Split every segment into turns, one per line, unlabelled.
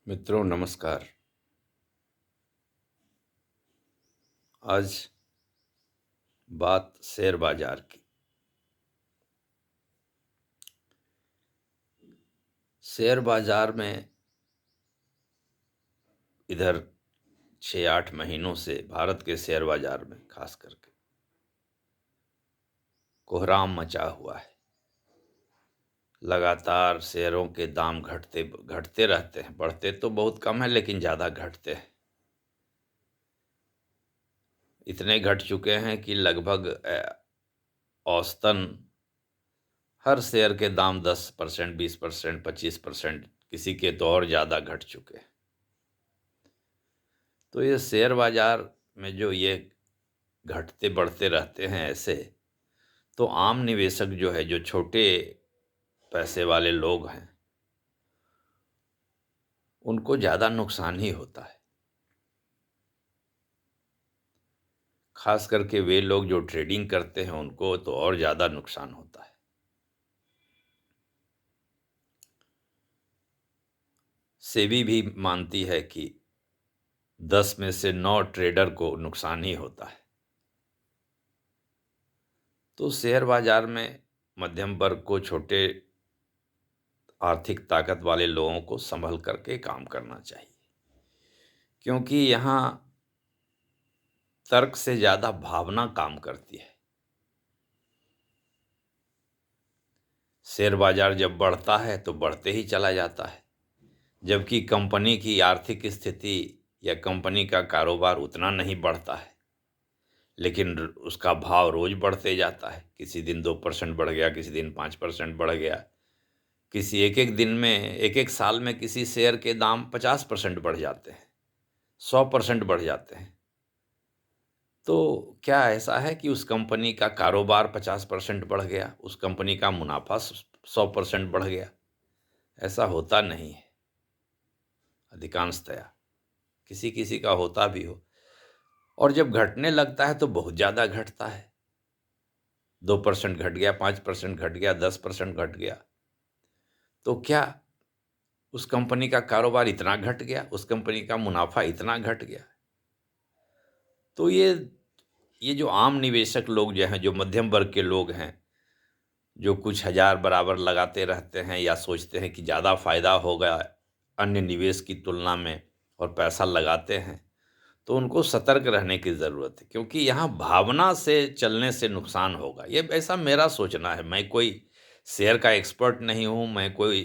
मित्रों नमस्कार। आज बात शेयर बाजार की। शेयर बाजार में इधर 6-8 महीनों से भारत के शेयर बाजार में खास करके कोहराम मचा हुआ है। लगातार शेयरों के दाम घटते घटते रहते हैं, बढ़ते तो बहुत कम है लेकिन ज़्यादा घटते हैं। इतने घट चुके हैं कि लगभग औसतन हर शेयर के दाम 10%, 20%, 25%, किसी के तो और ज़्यादा घट चुके हैं। तो ये शेयर बाजार में जो ये घटते बढ़ते रहते हैं ऐसे, तो आम निवेशक जो है, जो छोटे पैसे वाले लोग हैं, उनको ज़्यादा नुकसान ही होता है। खास करके वे लोग जो ट्रेडिंग करते हैं उनको तो और ज़्यादा नुकसान होता है। सेबी भी मानती है कि 10 में से 9 ट्रेडर को नुकसान ही होता है। तो शेयर बाजार में मध्यम वर्ग को, छोटे आर्थिक ताकत वाले लोगों को संभल करके काम करना चाहिए, क्योंकि यहाँ तर्क से ज़्यादा भावना काम करती है। शेयर बाजार जब बढ़ता है तो बढ़ते ही चला जाता है, जबकि कंपनी की आर्थिक स्थिति या कंपनी का कारोबार उतना नहीं बढ़ता है, लेकिन उसका भाव रोज बढ़ते जाता है। किसी दिन 2% बढ़ गया, किसी दिन 5% बढ़ गया, किसी एक एक दिन में, एक एक साल में किसी शेयर के दाम 50% बढ़ जाते हैं, 100% बढ़ जाते हैं। तो क्या ऐसा है कि उस कंपनी का कारोबार 50% बढ़ गया, उस कंपनी का मुनाफा 100% बढ़ गया? ऐसा होता नहीं है अधिकांशतया। किसी किसी का होता भी हो, और जब घटने लगता है तो बहुत ज़्यादा घटता है। 2% घट गया, 5% घट गया, 10% घट गया। तो क्या उस कंपनी का कारोबार इतना घट गया, उस कंपनी का मुनाफा इतना घट गया? तो ये जो आम निवेशक लोग जो हैं, जो मध्यम वर्ग के लोग हैं, जो कुछ हजार बराबर लगाते रहते हैं या सोचते हैं कि ज़्यादा फायदा होगा अन्य निवेश की तुलना में, और पैसा लगाते हैं, तो उनको सतर्क रहने की ज़रूरत है, क्योंकि यहाँ भावना से चलने से नुकसान होगा। ये ऐसा मेरा सोचना है। मैं कोई शेयर का एक्सपर्ट नहीं हूँ, मैं कोई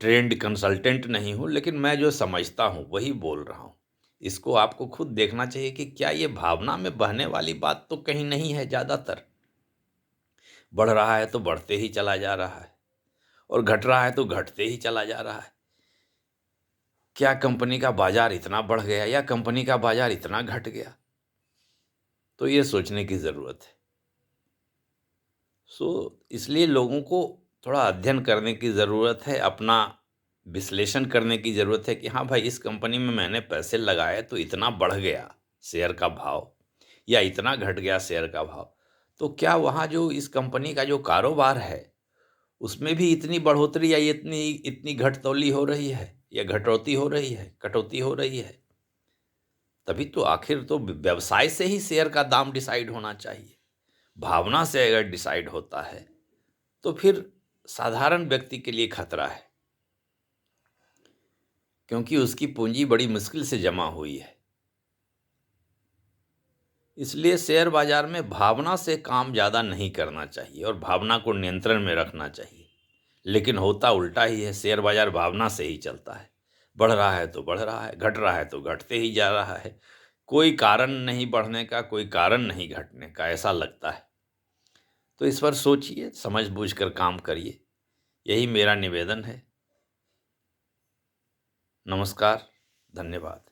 ट्रेंड कंसल्टेंट नहीं हूँ, लेकिन मैं जो समझता हूँ वही बोल रहा हूँ। इसको आपको खुद देखना चाहिए कि क्या ये भावना में बहने वाली बात तो कहीं नहीं है। ज़्यादातर बढ़ रहा है तो बढ़ते ही चला जा रहा है, और घट रहा है तो घटते ही चला जा रहा है। क्या कंपनी का बाजार इतना बढ़ गया या कंपनी का बाजार इतना घट गया? तो ये सोचने की ज़रूरत है। इसलिए लोगों को थोड़ा अध्ययन करने की ज़रूरत है, अपना विश्लेषण करने की ज़रूरत है कि हाँ भाई, इस कंपनी में मैंने पैसे लगाए तो इतना बढ़ गया शेयर का भाव, या इतना घट गया शेयर का भाव, तो क्या वहाँ जो इस कंपनी का जो कारोबार है उसमें भी इतनी बढ़ोतरी या इतनी इतनी घटतौली हो रही है, या घटौती हो रही है, कटौती हो रही है? तभी तो आखिर तो व्यवसाय से ही शेयर का दाम डिसाइड होना चाहिए। भावना से अगर डिसाइड होता है तो फिर साधारण व्यक्ति के लिए खतरा है, क्योंकि उसकी पूंजी बड़ी मुश्किल से जमा हुई है। इसलिए शेयर बाजार में भावना से काम ज़्यादा नहीं करना चाहिए और भावना को नियंत्रण में रखना चाहिए। लेकिन होता उल्टा ही है, शेयर बाजार भावना से ही चलता है। बढ़ रहा है तो बढ़ रहा है, घट रहा है तो घटते ही जा रहा है। कोई कारण नहीं बढ़ने का, कोई कारण नहीं घटने का, ऐसा लगता है। तो इस पर सोचिए, समझ बूझ कर काम करिए, यही मेरा निवेदन है। नमस्कार, धन्यवाद।